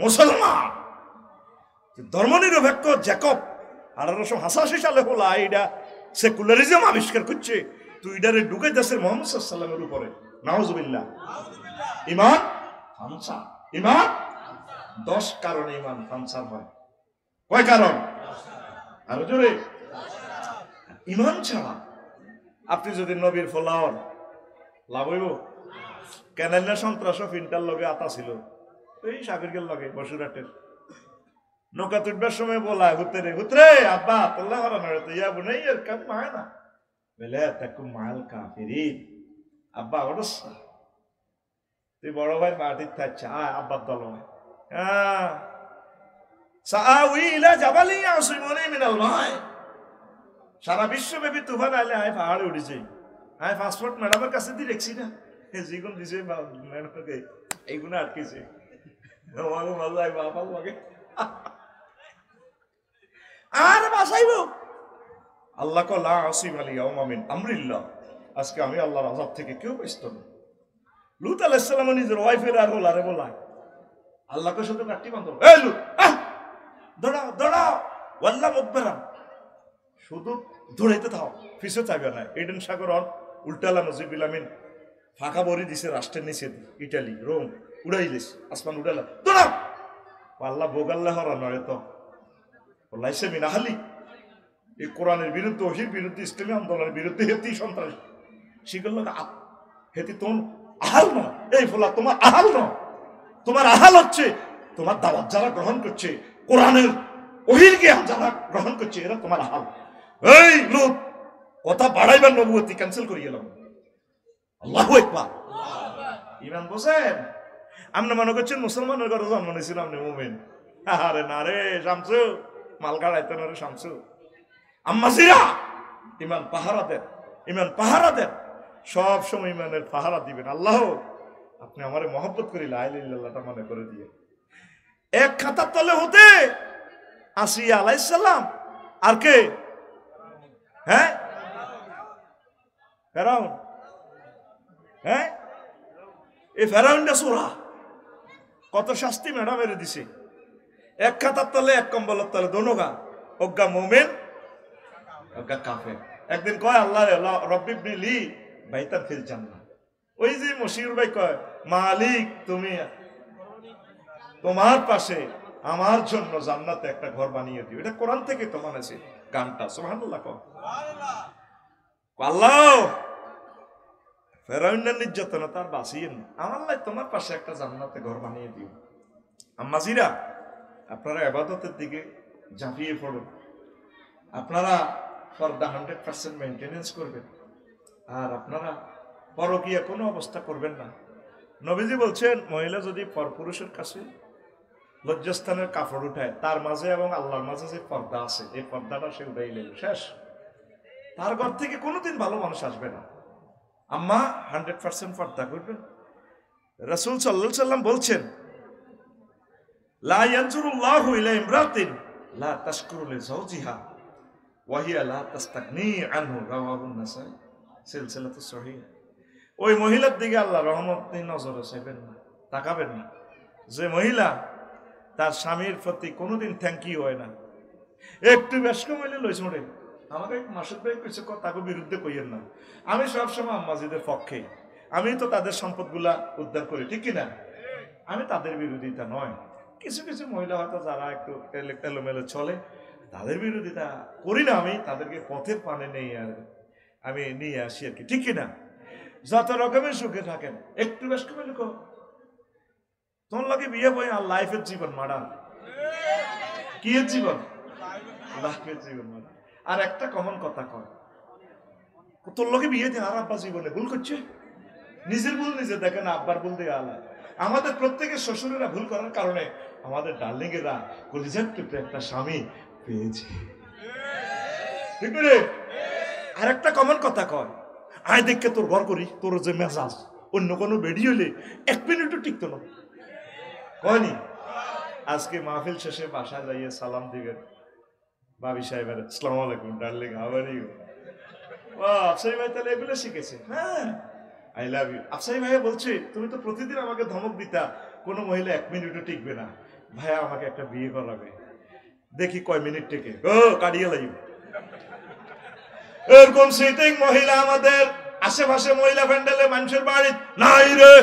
মুসলমান ধর্মনিরপেক্ষ জ্যাকব 1888 সালে হলো এটা সেকুলারিজম আবিষ্কার করছে, তুই এটারে ঢুকে দেশের মোহাম্মদ সাল্লাল্লাহু আলাইহি ওয়াসাল্লামের উপরে, নাউজুবিল্লাহ। ইমান ফানসা, ইমান 10 কারণে ইমান ফানসা হয়। কয় কারণ? আরো জোরে। ইমান ছাড়া আপনি যদি নবীর ফলাওয়ার লাভ হইব কেন? সন্ত্রাস ফিনটার লগে আতা ছিল, এই সাগরকের লগে বসুরাটের নৌকা তুটবার সময় বলায় হুতরে হুতরে আব্বা তোল্লা হরানো ইয়া বুনাই আর কাম মায় না বলে তাকু মাল কাফিরিন। আব্বা ওরস তুই বড় ভাই মাটির থাকছে, আয় আব্বার দল হ্যাঁ সাআউই ইলা জাবালি ইয়াসিমুনি মিনাল মাই। সারা বিশ্বব্যাপী তুফান আইলে আয় পাহাড়ে উঠে যাই, আয় পাসপোর্ট ম্যাডামের কাছে দিয়ে দেখছি না, যেগুলো দিছে ম্যাডামকে এইগুলো আটকেছে, মজা আইব আপাল লাগে আর বাঁচাইব। আল্লাহ লা আসিম আল ইয়াউমা মিন আমরিল্লাহ, আজকে আমি আল্লাহর আযাব থেকে কেউ বাঁচত না। লূত আলাইহিস সালাম নিজের ওয়াইফের আর ওলারে বলায় আল্লাহকে শুধু কাটি বাঁধো, এই লূত দৌড়াও দৌড়াও ওয়াল্লাহ মুদবিরান, শুধু দৌড়াইতে থাও, পিছে চাইবে না। এডেন সাগর উল্টালা নজিবুল আমিন ফাঁকা বড়ি দিছে রাষ্ট্রের নিচে, ইটালি রোম উড়াইলিস আসমান উড়ালা দোনা আল্লাহ বোগাল্লা হরা নয় তো লাইসে মিনাহালি এই কোরআনের বিরুদ্ধে, ওহির বিরুদ্ধে, ইসলামী আন্দোলনের বিরুদ্ধে হেতি সন্ত্রাস শিখল হেতি তোর আহাল ন, এই ফলা তোমার আহাল ন, তোমার আহাল হচ্ছে তোমার দাওয়াত যারা গ্রহণ করছে, কোরআনের ওহির জ্ঞান যারা গ্রহণ করছে, এরা তোমার আহাল। এই লোক কথা বাড়াইবার নবুয়তি ক্যান্সেল করিয়ে এলাম। আল্লাহু আকবার। ইমান বোঝেন? আপনি মনে করছেন মুসলমানের ঘরে জন্ম নিয়েছিল আপনি মুমিন? আরে না রে শামসু, মাল গাড়াইতে না রে শামসু। আম্মাজিরা ইমান পাহারা দেন, ইমান পাহারা দেন, সব সময় ইমানের পাহারা দিবেন। আল্লাহ আপনি আমারে মহব্বত করি লা ইলাহা ইল্লাল্লাহটা মনে করে দিয়ে। এক খাতার তলে হতে আসিয়া আলাইহিস সালাম আর কে? হ্যাঁ ফেরাউন। হ্যাঁ এই ফেরাউনটা সোরা কত শাস্তি ম্যাডাম মেরে দিছে। এক খাতার তলে এক কম্বলের তলে দোনোগা, অজ্ঞা মোমেন অজ্ঞা কাফের। একদিন কয় আল্লাহ রব্বি বিলি বাইতান ফিল জান্নাহ। ওই যে মশিউর ভাই কয় মালিক তুমি তোমার পাশে আমার জন্য জান্নাতে একটা ঘর বানিয়ে দিও। এটা কোরআন থেকে তো মানেছে গানটা। সুবহানাল্লাহ কও আল্লাহ ফেরাউনের নির্যাতনা তার বাঁচিয়েন, আমার লাই তোমার পাশে একটা জান্নাতে ঘর বানিয়ে দিও। আম্মাজিরা আপনারা ইবাদতের দিকে ঝাঁপিয়ে পড়ুন। আপনারা পর্দা 100% মেনটেনেন্স করবেন, আর আপনারা পরকীয়া কোনো অবস্থা করবেন না। নবীজি বলছেন মহিলা যদি পরপুরুষের কাছে লজ্জাস্থানের কাপড় উঠায়, তার মাঝে এবং আল্লাহর মাঝে যে পর্দা আছে, এই পর্দাটা সে উঠাইলে শেষ, তার ঘর থেকে কোনোদিন ভালো মানুষ আসবে না। আম্মা 100% পর্দা করবেন। রাসূল সাল্লাল্লাহু আলাইহি সাল্লাম বলছেন লা ইয়ানজুরুল্লাহু ইলা ইমরাতিন লা তাশকুরু লিজাওজিহা ওয়া হিয়া লা তাস্তাগনি আনহু, রাওয়াহু নাসাই সিলসিলাতুস সহিহ। ওই মহিলার দিকে আল্লাহ রহমত নজরে চাইবেন না, তাকাবেন না, যে মহিলা তার স্বামীর প্রতি কোনোদিন থ্যাংক ইউ হয় না। একটু বেশ কমাইলে লইছে মোড়ে আমাকে মাসুদ ভাই কইছে তাকে বিরুদ্ধে কইয়েন না। আমি সবসময় আম্মাজিদের পক্ষে, আমি তো তাদের সম্পদগুলা উদ্ধার করি, ঠিক কিনা? আমি তাদের বিরোধিতা নয়। কিছু কিছু মহিলা হয়তো যারা একটু এলোমেলো চলে, তাদের বিরোধিতা করি না, আমি তাদেরকে পথের পানে নেই আর আমি নিয়ে আসি আর কি, ঠিক কিনা? যত রকমের সুখে থাকেন, একটু বেশ কমাইলে তোমার লাগে বিয়ে বই আর লাইফের জীবন মারা, কি এর জীবন? লাইফের জীবন মারা। আর একটা কমন কথা কয়, তোর লোকে বিয়ে দিয়ে আর আব্বা জীবনে ভুল করছে, নিজের ভুল নিজে দেখে না, আব্বার ভুল দিয়ে আলায়। আমাদের প্রত্যেকের শ্বশুরেরা ভুল করার কারণে আমাদের ডার্লিং এরা কলিজার টুকরে একটা স্বামী পেয়েছে, ঠিক রে? আর একটা কমন কথা কয়, আয় দেখে তোর ঘর করি, তোর যে মেজাজ অন্য কোনো বেড়ি হইলে 1 মিনিটও টিকতো না, কয়নি? আজকে মাহফিল শেষে বাসায় যাইয়ে সালাম দিবেন ভাবি সাহেবের, আসসালামু আলাইকুম ডার্লিং, হাউ আর ইউ? ও আফসাই ভাই তাহলে এগুলো শিখেছে। হ্যাঁ আই লাভ ইউ। আফসাই ভাই বলছে তুমি তো প্রতিদিন আমাকে ধমক দিতা, কোনো মহিলা 1 মিনিটও টিকবে না, ভাইয়া আমাকে একটা বিয়ে করাবে, দেখি কয় মিনিট টেকে। ও কাটিয়ে লাইব। এরকম সিটিং মহিলা আমাদের আশেপাশে মহিলা প্যান্ডেলে মানুষের বাড়ি নাই রে।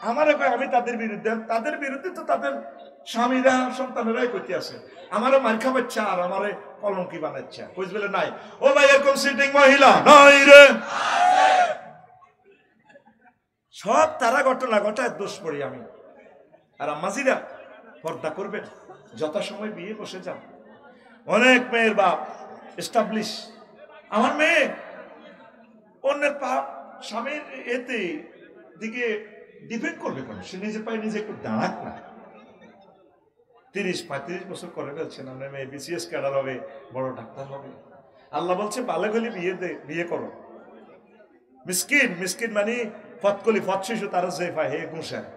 আমারে কয় আমি তাদের বিরুদ্ধে, তাদের বিরুদ্ধে তো তাদের স্বামীরা সন্তানেরাই করতে আছে, আমারও মার খাবাচ্ছা আর আমারে কলঙ্কি বানাচ্ছা, বুঝবে নাই? ও ভাই এরকম সিটিং মহিলা নাই রে। সব তারা ঘটনা ঘটায় দোষ পড়ি আমি। আর আম্মাজিরা পর্দা করবেন, যথাসময় বিয়ে বসে যান। অনেক মেয়ের বাপ এস্টাবলিশ, আমার মেয়ে অন্যের স্বামীর এতে দিকে ডিপেন্ড করবে কেন? সে নিজে পায়ে নিজে একটু দাঁড়াক না। 30-35 বছর করে ফেলছেন, আপনার মেয়ে বিসিএস ক্যাডার হবে, বড় ডাক্তার হবে। আল্লাহ বলছে বালে গলি বিয়ে করো। মিসকিন, মিসকিন মানে ফতকলি, ফত শিশু তারা যে পায় হে গুঁসায়।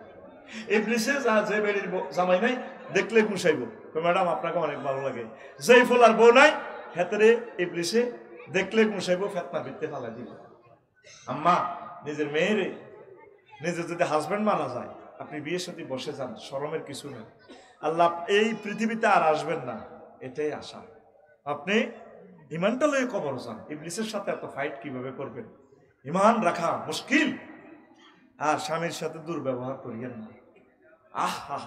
ইবলিসে যে বেড়ির জামাই নাই দেখলে গুঁসাইব, তো ম্যাডাম আপনাকে অনেক ভালো লাগে। যেই ফোলার বউ নাই হেতরে ইবলিসে দেখলে গুঁসাইব, ফেতনা ভিত্তে ফালাই দিব। আম্মা নিজের মেয়েরে নিজে যদি হাজবেন্ড মানা যায়, আপনি বিয়ের সাথে বসে যান, শরমের কিছু নেই। আল্লাহ এই পৃথিবীতে আর আসবেন না, এটাই আশা। আপনি ইমানটা লয়ে কবর যান, ইবলিসের সাথে এত ফাইট কিভাবে করবেন? ইমান রাখা মুশকিল। আর স্বামীর সাথে দুর্ব্যবহার করিয়েন না। হা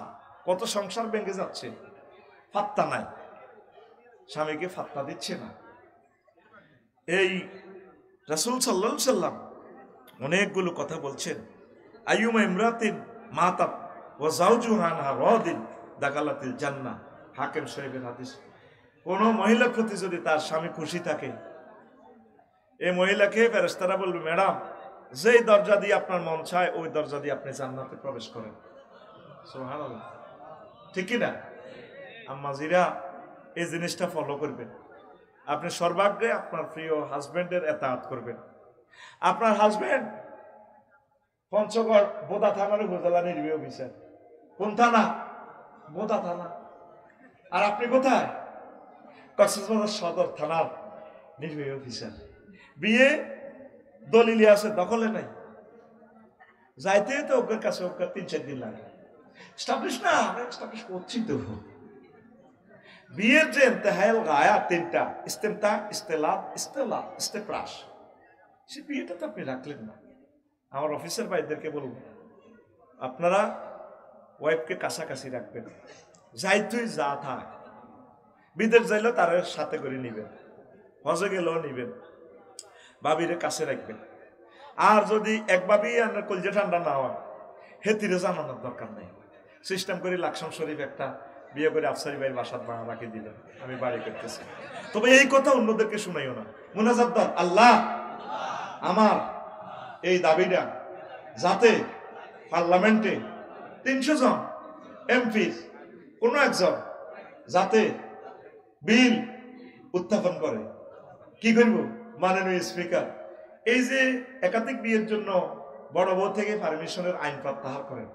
কত সংসার ভেঙে যাচ্ছে, ফাত্তা নাই, স্বামীকে ফাত্তা দিচ্ছে না। এই রাসূল সাল্লাল্লাহু আলাইহি সাল্লাম অনেকগুলো কথা বলছেন। আইয়ুমা ইমরাতিন মাতাত ওয়া যাওজুহা আনহা রাদিন দাখালাতিল জান্নাহ, হাকিম শরীফের হাদিস। কোন মহিলার প্রতি যদি তার স্বামী খুশি থাকে, এই মহিলাকে ফেরেশতারা বলবে, ম্যাডাম, যেই দরজা দিয়ে আপনার মন চায় ওই দরজা দিয়ে আপনি জান্নাতে প্রবেশ করেন। সুবহানাল্লাহ, ঠিক কি না? আম্মাজিরা এই জিনিসটা ফলো করবেন। আপনি সর্বাগ্রে আপনার প্রিয় হাজবেন্ডের এতাআত করবেন। আপনার হাজবেন্ড পঞ্চগড় বোদা থানার উপজেলা নির্বাহী অফিসার। কোন থানা? বোদা থানা। আর আপনি কোথায়? কক্সবাজার সদর থানার নির্বাহী অফিসার। বিয়ে দলিলে আছে, দখলে নাই। যাইতে তো ওদের কাছে ওকে 3-4 দিন লাগে। স্টাবলিশ না, আমরা স্টাবলিশ করছি তো। বিয়ের যে ইন্তেহাল গায়া তিনটা, ইস্তেমতা, ইস্তেলাত, ইস্তেলাত, ইস্তেপ্রাস, সে বিয়েটা তো আপনি রাখলেন না। আমার অফিসার ভাইদেরকে বলব, আপনারা ওয়াইফকে কাছাকাছি রাখবেন। যাই তুই যা থাক, বিদেশ যাইলেও তার সাথে করে নিবেন, হজে গেলেও নিবেন, বাবিরে কাছে রাখবেন। আর যদি এক ভাবি কলজে ঠান্ডা না হয়, হেতিরে জানানোর দরকার নেই। সিস্টেম করে লাকসাম শরীফ একটা বিয়ে করে আফসারি ভাইয়ের বাসার ভাড়া রাখি দিলেন, আমি বাড়ি করতেছি। তবে এই কথা অন্যদেরকে শুনাইও না। মুনাজাত দাও, আল্লাহ আমার এই দাবিটা যাতে পার্লামেন্টে 300 জন এমপি কোন একজন যাতে বিল উত্থাপন করে। কি করব? মাননীয় স্পিকার, এই যে একাধিক বিয়ের জন্য বড় বউ থেকে পারমিশনের আইন প্রত্যাহার করেন,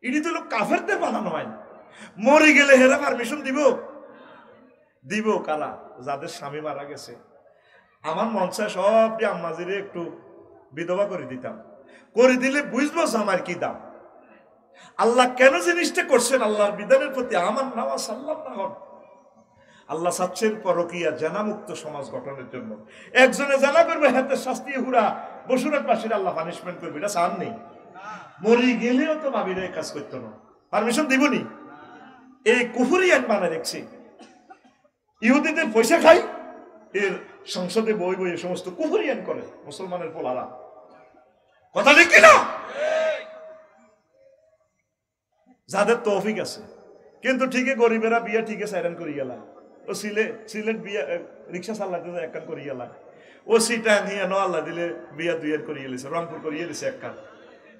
এটি তো লোক কাফেরদের বানানো আইন। মরে গেলে হেরা পারমিশন দিব? দিব কারা? যাদের স্বামী মারা গেছে। আমার মন চায় সবটি আম্মাজিরে একটু বিধবা করে দিতাম, করে দিলে বুঝবো আমার কি দাম। আল্লাহ কেন জিনিসটা করছেন, আল্লাহর বিধানের প্রতি আমার নাওয়া সাল্লাম না হন। আল্লাহ চাচ্ছেন পরকিয়া জানা মুক্ত সমাজ গঠনের জন্য। একজনে জানা করবে, হাতে শাস্তি হুরা বসুরের পাশে আল্লাহ পানিশমেন্ট করবে, এটা চান নেই। মরি গেলেও তো ভাবিরা কাজ করতো না, পারমিশন দিবনি। এই কুফুরি আইন বানায় দেখছি। ইহুদিদের পয়সা খাই, এর সংসদে বই বই সমস্ত কুফুরি আইন করে মুসলমানের পোলারা। কথা ঠিক কিনা? যাদের তৌফিক আছে, কিন্তু ঠিকই গরিবেরা বিয়ে ঠিকই সাইরেন করি গেলা। ও সিলেট বিয়া রিক্সা চালাতে একখান করি গেলা। ও সিটা নিয়ে ন আল্লাহ দিলে বিয়া 2 করিয়ে লিছে, রংপুর করিয়ে লিছে একখান।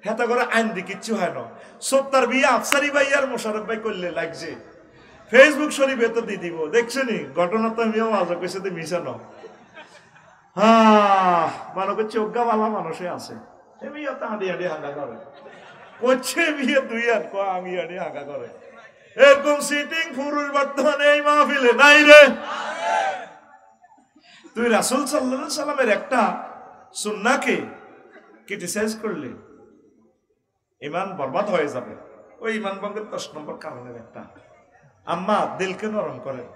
হেতা করে আইন দি কিচ্ছু হয় না। সত্তার বিয়ে আফসারি ভাই আর মোশারফ ভাই করলে লাগছে, ফেসবুক শরীফে তো দিয়ে দিব। দেখছো নি ঘটনা তো আমিও আজও কইছে তো মিশানো। হ্যাঁ, মনে করছে অজ্ঞা বালা মানুষে আছে। বিয়ে তো হাঁটি হাঁটি হাঙ্গা করে করছে, বিয়ে 2 আর আমি হাঁটি হাঙ্গা করে। এরকম সিটিং পুরুষ বর্তমানে এই মাহফিলে নাই রে। তুই রাসূল সাল্লাল্লাহু আলাইহি সাল্লামের একটা সুন্নাহকে ক্রিটিসাইজ করলে ঈমান বরবাদ হয়ে যাবে। ওই ঈমান ভঙ্গের 10 নম্বর কারণের একটা। আম্মা দিলকে নরম করেন।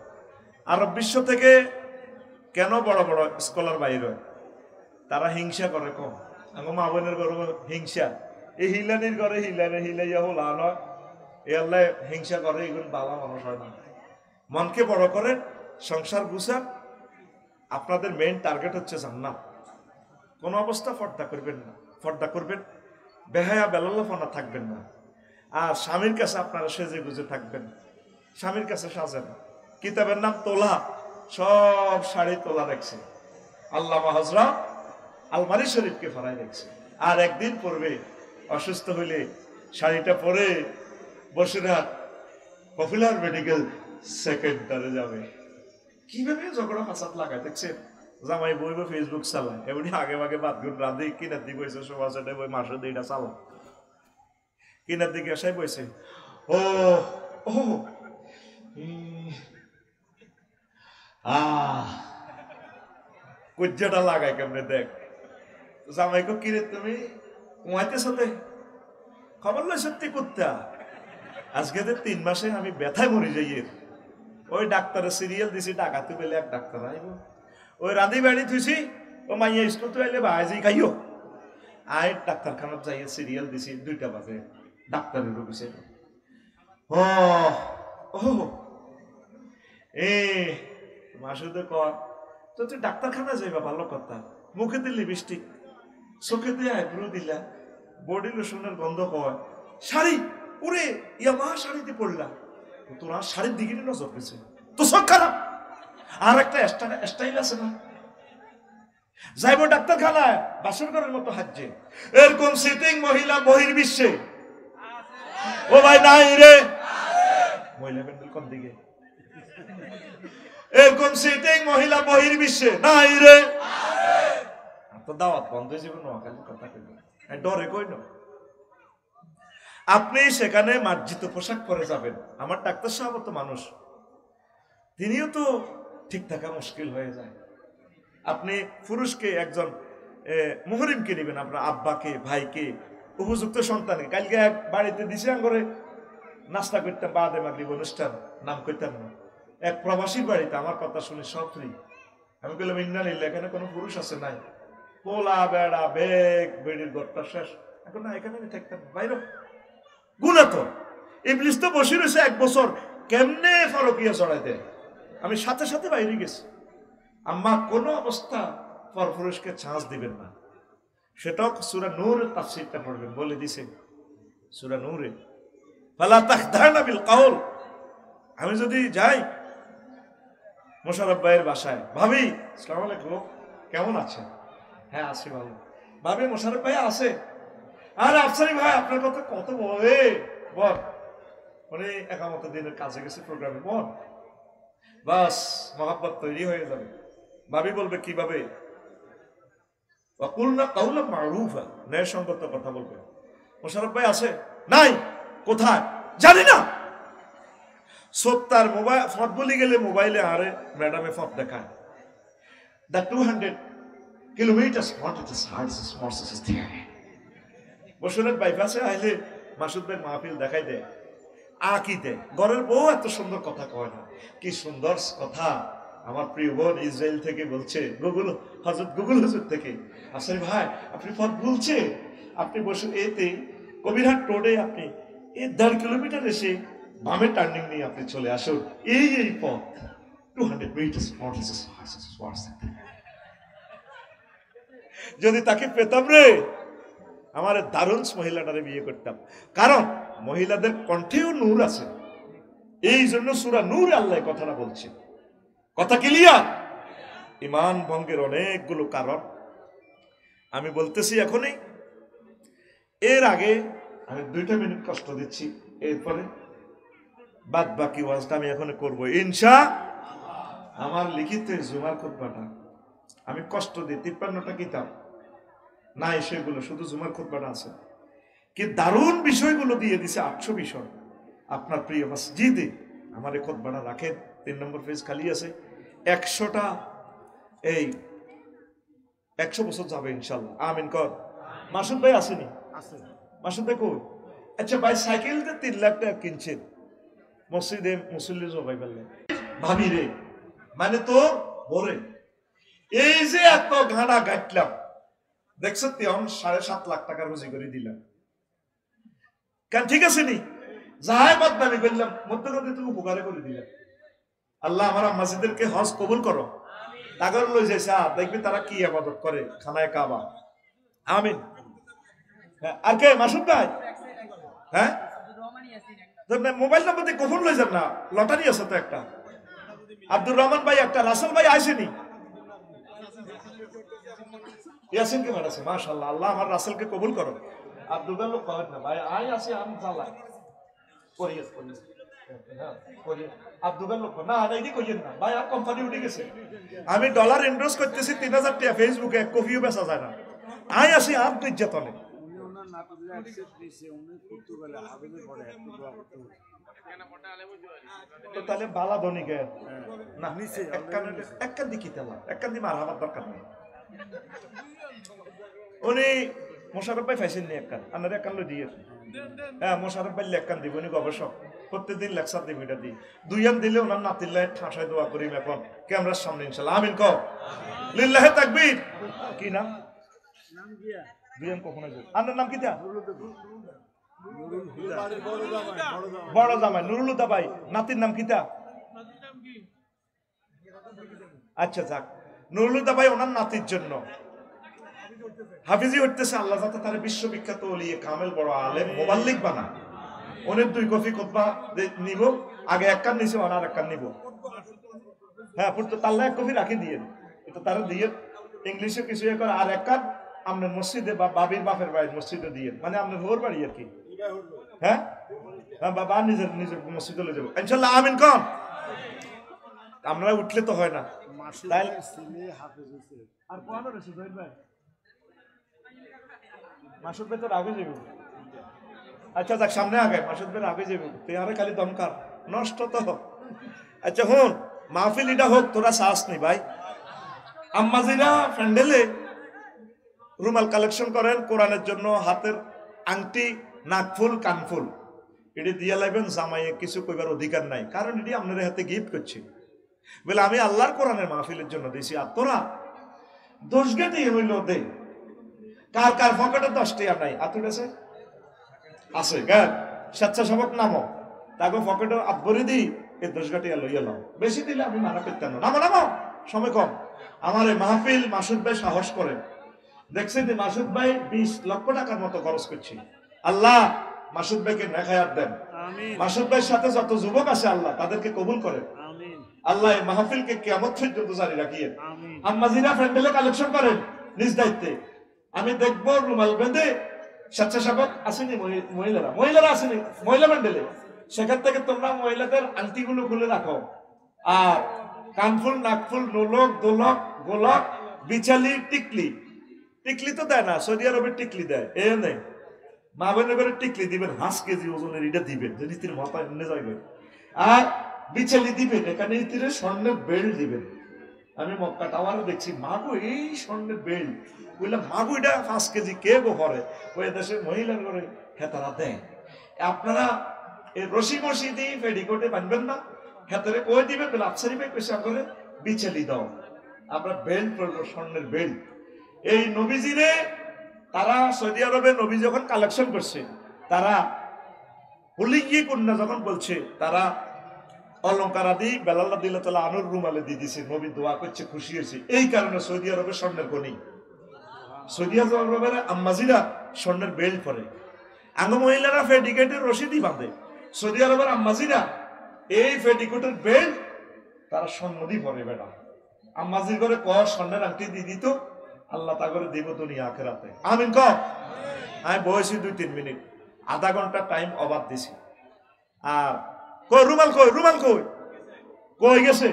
আরব বিশ্ব থেকে কেন বড় বড় স্কলার বাইরে হয়? তারা হিংসা করে কম। আমার মা বোনের ঘরে হিংসা, এই হিলানির ঘরে হিলাইয়া হলা নয়, এ আল্লাহ হিংসা করে, এগুলো বাবা মানুষ হয় না। মনকে বড় করেন, সংসার গুছান। আপনাদের মেইন টার্গেট হচ্ছে জান্নাত। কোন অবস্থা পর্দা করবেন না, পর্দা করবেন, বেহায়া বেলাল্লাফনা থাকবেন না। আর স্বামীর কাছে আপনারা সেজে গুজে থাকবেন। স্বামীর কাছে সাজেন। কিতাবের নাম তোলা, সব শাড়ি তোলা রাখছে। আল্লামা হযরত আলমারি শরীফকে ফরাই রাখছে। আর একদিন পরবে, অসুস্থ হইলে শাড়িটা পরে বসিরহাট পপুলার মেডিকেল সেকেন্ডারে যাবে। কিভাবে ঝগড়া ফাসাদ লাগায় দেখছেন? জামাই বইব ফেসবুক চালায়, এমনি আগে ভাগে বাদ গুণ রাধে কিনার দিকে বইছে, সবার সাথে বই মাসে 2টা চালা কিনার দিকে আসাই বইছে। ও ও কুজ্জাটা লাগায় কেমনে দেখ। জামাইকে কিরে তুমি কুমাইতে সাথে খবর নয় সত্যি কুত্তা, আজকে 3 মাসে আমি ব্যথায় মরে যাই। ওই ডাক্তারের সিরিয়াল দিছি, ডাকাতে পেলে এক ডাক্তার আইব, ওই রাঁধি বাড়ি থুইছি ও মাইয়া স্কুল তো আইলে ভাজি খাইও আয় ডাক্তারখানাত যাইয়া সিরিয়াল দিছি 2টা বাজে ডাক্তারের রুগী ও ও এ মাসুদে কয় তো তুই ডাক্তারখানা যাইবা ভালো কথা মুখে দিলি লিপস্টিক চোখে দিয়ে আইব্রো দিলা বডি লোশনের গন্ধ কয় শাড়ি ওরে ইয়া মা শাড়িতে পড়লা তোর আর শাড়ির দিকে নজর গেছে তো সব খারাপ আর একটা স্টাইল আছে না যাইব ডাক্তারখানায় বাসর ঘরের মতো হাজছে এরকম সিটিং মহিলা বহির্বিশ্বে ও ভাই নাই রে মহিলা প্যান্ডেল কোন দিকে এরকম সিটিং মহিলা বহির্বিশ্বে নাই রে তো দাওয়াত বন্ধ জীবন নোয়াখালী কথা কইল ডরে কই না আপনি সেখানে মার্জিত পোশাক পরে যাবেন আমার ডাক্তার সাহেব তো মানুষ তিনিও তো ঠিক থাকা মুশকিল হয়ে যায় আপনি পুরুষকে একজন মুহরিমকে নেবেন আপনার আব্বাকে ভাইকে উপযুক্ত সন্তানকে কালকে এক বাড়িতে দিছে করে নাস্তা করতাম বাদে মাগরিব অনুষ্ঠান নাম করতাম না এক প্রবাসীর বাড়িতে আমার কথা শুনে সব ফ্রি আমি বললাম ইন্নালিল্লাহ এখানে কোনো পুরুষ আছে নাই পোলা বেড়া বেগ বেড়ির ঘরটা শেষ এখন না এখানে আমি থাকতাম বাইরে গুণা তো ইবলিস তো বসে রয়েছে 1 বছর কেমনে ফরকিয়া চড়াইতে আমি সাথে সাথে বাইরে গেছি আম্মা কোনো অবস্থা পরপুরুষকে চান্স দিবেন না সেটাও সূরা নূরের তাফসীরটা পড়বেন বলে দিছে সূরা নূরে ফালা তাখদানা বিল কাউল আমি যদি যাই মোশাররফ ভাইয়ের বাসায় ভাবি আসসালামু আলাইকুম কেমন আছেন হ্যাঁ আছি ভালো ভাবি মোশাররফ ভাই আছে আরে আফসারি ভাই আপনার কথা কত বলে বল মানে একামত দিনের কাজে গেছে প্রোগ্রামে বল বাস মহাব্বত তৈরি হয়ে যাবে ভাবি বলবে কিভাবে ওয়াকুলনা কাউলান মারুফা ন্যায়সঙ্গত কথা বলবে মোশাররফ ভাই আছে নাই কোথায় জানি না সত্তার মোবাইল ফট বলি গেলে মোবাইলে আরে ম্যাডামে ফট দেখায় the 200 kilometre what it is hard is small is there বসুনের বাইপাসে আইলে মাসুদ ভাই মাহফিল দেখাই দেয় আকিতে ঘরের বউ এত সুন্দর কথা কয় না কি সুন্দর কথা আমার প্রিয় বোন ইসরায়েল থেকে বলছে গুগল হুজুর থেকে আসলে ভাই আপনি পথ ভুলছে আপনি বসে এতে কবিরহাট রোডে আপনি 1.5 কিলোমিটার এসে বামে টার্নিং নিয়ে আপনি চলে আসুন এই পথ 200 মিটার যদি তাকে পেতাম রে আমার দারুণ মহিলাটারে বিয়ে করতাম কারণ মহিলাদের কণ্ঠেও নূর আছে এই জন্য সূরা নূরে আল্লাহ কথাটা বলছে কথা ক্লিয়ার ঈমান ভঙ্গের অনেকগুলো কারণ আমি বলতেছি এখনই এর আগে আমি 2টা মিনিট কষ্ট দিচ্ছি এরপরে বাদ বাকি ওয়াজটা আমি এখন করব ইনশাআল্লাহ আমার লিখিত জুমার খুতবাটা আমি কষ্ট দিই 53টা কিতাব নাই সেগুলো শুধু জুমার খুতবাটা আছে কি দারুণ বিষয়গুলো দিয়ে দিছে 800 বিষয় আপনার প্রিয় মসজিদে আমার এই খুতবাটা রাখেন 3 নম্বর পেজ খালি আছে 100টা এই 100 বছর যাবে ইনশাআল্লাহ আমিন কর মাসুদ ভাই আসেনি আছে মাসুদ ভাই কই আচ্ছা ভাই সাইকেলতে 3 লাখ টাকা কিনছেন মসজিদে মুসল্লি জবাই বললেন ভাবি রে মানে তো বলে এই যে এত ঘাড়া গাটলাম দেখছো তেমন 7.5 লাখ টাকা রুজি করে দিলাম কেন ঠিক আছে নি যাই বদনামি করলাম মধ্যখানে তুমি উপকারে করে দিলাম আল্লাহ আমার মসজিদেরকে হজ কবুল করো তাগর লই যাইছে দেখবি তারা কি ইবাদত করে খানায় কাবা আমিন আর কে মাসুদ ভাই হ্যাঁ মোবাইল নাম্বার দিয়ে কখন লই যান না লটারি আছে তো একটা আব্দুর রহমান ভাই একটা রাসেল ভাই আসেনি ইয়াসিনকে মারাছে মাশাআল্লাহ আল্লাহ আমার রাসেলকে কবুল করো আব্দুল লোক পাবেন না ভাই আই আসি আম জ্বালাই করিয়েস আব্দুল লোক না এদিকে কইেন না ভাই আর কোম্পানি উঠে গেছে আমি ডলার এন্ডোর্স করতেছি 3000 টাকা ফেসবুকে এক কফিও বেচা যায় না আই আসি আম তো ইজ্জত নেই তো তাহলে বালা ধনিকে না এক কান্দি কি তেলা এক কান্দি মার আমার দরকার নেই উনি মোশারফ ভাই ফাইছেন নি একখান আপনার একখান লো দিয়ে হ্যাঁ মোশারফ ভাই একখান দিব নি গবেষক প্রত্যেকদিন লেকচার দিব এটা দিই দুইয়ান দিলে ওনার নাতিল্লাহ ঠাসায় দোয়া করিম এখন ক্যামেরার সামনে ইনশাল্লাহ আমিন কও লিল্লাহে তাকবীর কি নাম দুইয়ান কখনো আপনার নাম কি তা বড় জামাই নুরুল হুদা ভাই নাতির নাম কি তা আচ্ছা যাক নুরুল হুদা ভাই ওনার নাতির জন্য হাফিজি উঠতেছে আল্লাহ যাতে তার বিশ্ববিখ্যাত ওলিয়ে কামেল বড় আলেম মুবাল্লিগ বানা অনেক 2 কপি খুতবা নিব আগে এক কান নিছে আর এক কান নিব হ্যাঁ পুরো তাল্লা এক কপি রাখি দিয়ে এটা তার দিয়ে ইংলিশে কিছু করে আর এক কান আপনার মসজিদে বা বাবির বাপের বাড়ির মসজিদে দিয়ে মানে আপনার হোর বাড়ি আর কি হ্যাঁ বাবা নিজের নিজের মসজিদে লয়ে যাব ইনশাআল্লাহ আমিন কোন আমরা উঠলে তো হয় না তাই আর কোন রয়েছে জয়িত ভাই মাসুদ ভাই তো আগে যাবে আচ্ছা যাক সামনে আগে মাসুদ ভাই আগে যাবে তেহারে খালি দমকার নষ্ট তো আচ্ছা হুন মাহফিল এটা হোক তোরা সাহস নেই ভাই আম্মাজিরা ফ্যান্ডেলে রুমাল কালেকশন করেন কোরআনের জন্য হাতের আংটি নাকফুল কানফুল এটি দিয়ে লাইবেন জামাইয়ে কিছু কইবার অধিকার নাই কারণ এটি আপনার হাতে গিফট করছি বলে আমি আল্লাহর কোরআনের মাহফিলের জন্য দিয়েছি আর তোরা দোষ গেটি হইল দে কার কার পকেটে 10 টাকা নাই আতুর আছে গান স্বেচ্ছাসেবক নামো তাকে পকেটে আতবরি দিই এই 10 টাকা লইয়া লাও বেশি দিলে আমি মানা করতাম না নামো নামো সময় কম আমার এই মাহফিল মাসুদ ভাই সাহস করেন দেখছেন যে মাসুদ ভাই 20 লক্ষ টাকার মতো খরচ করছি আল্লাহ মাসুদ ভাইকে নেখায়াত দেন মাসুদ ভাইয়ের সাথে যত যুবক আছে আল্লাহ তাদেরকে কবুল করেন আল্লাহ এই মাহফিলকে কিয়ামত পর্যন্ত জারি রাখিয়েন আম্মাজিরা ফ্যান্ডেলে কালেকশন করেন নিজ দায়িত্বে আমি দেখবো রুমাল বেঁধে স্বেচ্ছাসেবক আসেনি মহিলারা আসেনি মহিলা ফ্যান্ডেলে সেখান থেকে তোমরা মহিলাদের আংটিগুলো খুলে রাখো আর কানফুল নাকফুল নোলক দোলক গোলক বিচালি টিকলি টিকলি তো দেয় না সৌদি আরবের টিকলি দেয় এ নেই মা বোনের টিকলি দিবেন 5 কেজি ওজনের এটা দিবেন যে নীতির মাথায় নিয়ে যাবে আর বিচালি দিবেন এখানে নীতির স্বর্ণের বেল্ট দিবেন আমি মক্কা টাওয়ারে দেখছি মাগো এই স্বর্ণের বেল্ট বললাম মাগো এটা 5 কেজি কে গো করে ওই দেশের মহিলার করে হেতারা দেয় আপনারা এই রশি মশি দিয়ে পেডিকোটে বাঁধবেন না হেতারে কই দিবেন বলে আফসারি ভাই পয়সা করে বিচালি দাও আমরা বেল্ট পরবো স্বর্ণের বেল্ট এই নবীজিরে তারা সৌদি আরবে নবী যখন কালেকশন করছে তারা হুলিগি কন্যা যখন বলছে তারা অলঙ্কার আদি বেলাল রাদিয়াল্লাহু তাআলা আনুর রুমালে দিয়ে দিয়েছে নবী দোয়া করছে খুশি হয়েছে এই কারণে সৌদি আরবে স্বর্ণের গনি সৌদি আরবের আম্মাজিরা স্বর্ণের বেল্ট পরে আঙ্গ মহিলারা ফেডিকেটের রশিদি বাঁধে সৌদি আরবের আম্মাজিরা এই ফেডিকোটের বেল্ট তারা স্বর্ণ দিয়ে পরে বেটা আম্মাজির করে কর স্বর্ণের আংটি দিয়ে দিত আল্লাহ তা করে দিব দুনিয়া আখিরাতে আমিন ক আমি বসেছি 2-3 মিনিট আধা ঘন্টা টাইম অবাদ দিছি আর কই রুমাল কই গেছে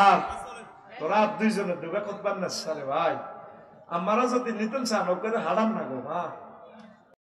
আর তোরা দুইজনে দুবে খুতবা না সারে ভাই আমারও যদি নিতেন চান করে হারাম না গো মা